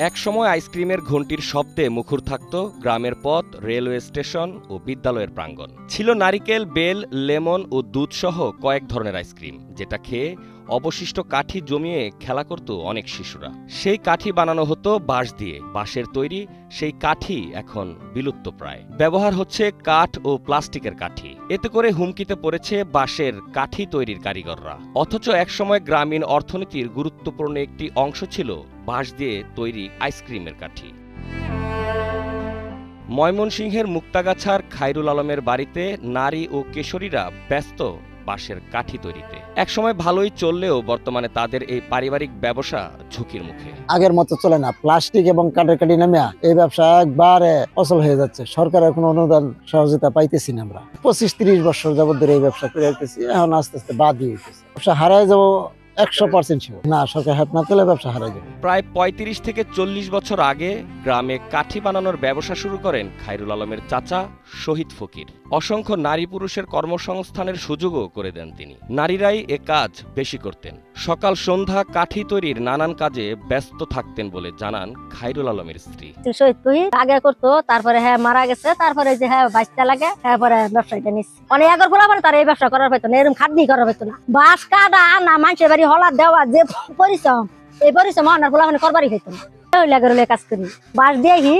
একসময় আইসক্রিমের ঘণ্টির শব্দে মুখর থাকত গ্রামের পথ, রেলওয়ে স্টেশন ও বিদ্যালয়ের প্রাঙ্গণ। ছিল নারিকেল, বেল, লেমন ও দুধসহ কয়েক ধরনের আইসক্রিম, যেটা খেয়ে অবশিষ্ট কাঠি জমিয়ে খেলা করত অনেক শিশুরা। সেই কাঠি বানানো হতো বাঁশ দিয়ে। বাঁশের তৈরি সেই কাঠি এখন বিলুপ্ত প্রায়। ব্যবহার হচ্ছে কাঠ ও প্লাস্টিকের কাঠি। এতে করে হুমকিতে পড়েছে বাঁশের কাঠি তৈরির কারিগররা। অথচ একসময় গ্রামীণ অর্থনীতির গুরুত্বপূর্ণ একটি অংশ ছিল বাঁশ দিয়ে তৈরি আইসক্রিমের কাঠি। ময়মনসিংহের মুক্তাগাছার খায়রুল আলমের বাড়িতে নারী ও কিশোরীরা ব্যস্ত বাঁশের কাঠি তৈরিতে। একসময় ভালোই চললেও বর্তমানে তাদের এই পারিবারিক ব্যবসা ঝুঁকির মুখে। আগের মতো চলে না, প্লাস্টিক এবং কাঠের কাঠি নামিয়া এই ব্যবসা একবারে অচল হয়ে যাচ্ছে। সরকারের কোনো অনুদান সহযোগিতা পাইতেছি না। আমরা 25-30 বছর যাবত ধরে এই ব্যবসা করে আসতেছি, এখন আস্তে আস্তে বাদ দিয়ে দিতেছি। ব্যবসা হারায় যাবো 100% ছিল না, সরকার হাত না তুলে ব্যবসা হারায় যাবে। প্রায় 35 থেকে 40 বছর আগে গ্রামে কাঠি বানানোর ব্যবসা শুরু করেন খায়রুল আলমের চাচা শহীদ ফকির। অসংখ্য নারী পুরুষের কর্মসংস্থানের সুযোগও করে দেন তিনি। নারীরাই এ কাজ বেশি করতেন। সকাল সন্ধ্যা কাঠি তৈরির নানান কাজে ব্যস্ত থাকতেন বলে জানান খায়রুল আলমের স্ত্রী। শহীদ ফকির আগে করতো, তারপরে হ্যাঁ মারা গেছে, তারপরে যে হ্যাঁ বাচ্চা লাগে, তারপরে ব্যবসাটা নিচ্ছে। অনেক আগের বলা মানে তার এই ব্যবসা করার হইতো না, এরকম খাটনি করার হইতো না। বাঁশ কাটা আনা, মানুষের বাড়ি হলা দেওয়া, যে পরিশ্রম, এই পরিশ্রম আনার বলা মানে করবারই হইতো না। কাজ করি বাঁশ দিয়েহি,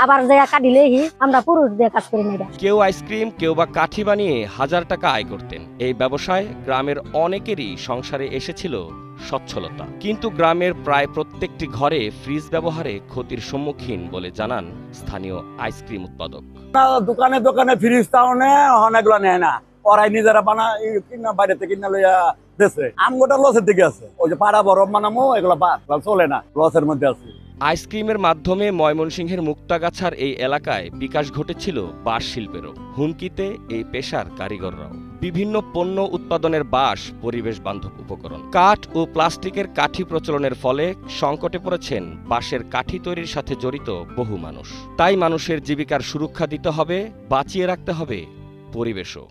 আবার যে কাটিলেহি আমরা পুরুষ দিয়ে কাজ করি না। কেউ আইসক্রিম, কেউ বা কাঠি বানিয়ে হাজার টাকা আয় করতেন। এই ব্যবসায় গ্রামের অনেকেরই সংসারে এসেছিল সচ্ছলতা। কিন্তু গ্রামের প্রায় প্রত্যেকটি ঘরে ফ্রিজ ব্যবহারে ক্ষতির সম্মুখীন বলে জানান স্থানীয় আইসক্রিম উৎপাদক। দোকানে দোকানে ফ্রিজ তাও অনেকগুলো নেয় না, ওরাই নিজেরা বানায়, কিনা বাইরে থেকে কিনা লইয়া দেশে। আমগোটা লসের দিকে আছে, ওই যে পাড়া বরফ বানামো, এগুলো চলে না, লসের মধ্যে আছে। আইসক্রিমের মাধ্যমে ময়মনসিংহের মুক্তাগাছার এই এলাকায় বিকাশ ঘটেছিল বাঁশ শিল্পেরও। হুমকিতে এই পেশার কারিগররাও। বিভিন্ন পণ্য উৎপাদনের বাঁশ পরিবেশ বান্ধব উপকরণ। কাঠ ও প্লাস্টিকের কাঠি প্রচলনের ফলে সংকটে পড়েছেন বাঁশের কাঠি তৈরির সাথে জড়িত বহু মানুষ। তাই মানুষের জীবিকার সুরক্ষা দিতে হবে, বাঁচিয়ে রাখতে হবে পরিবেশও।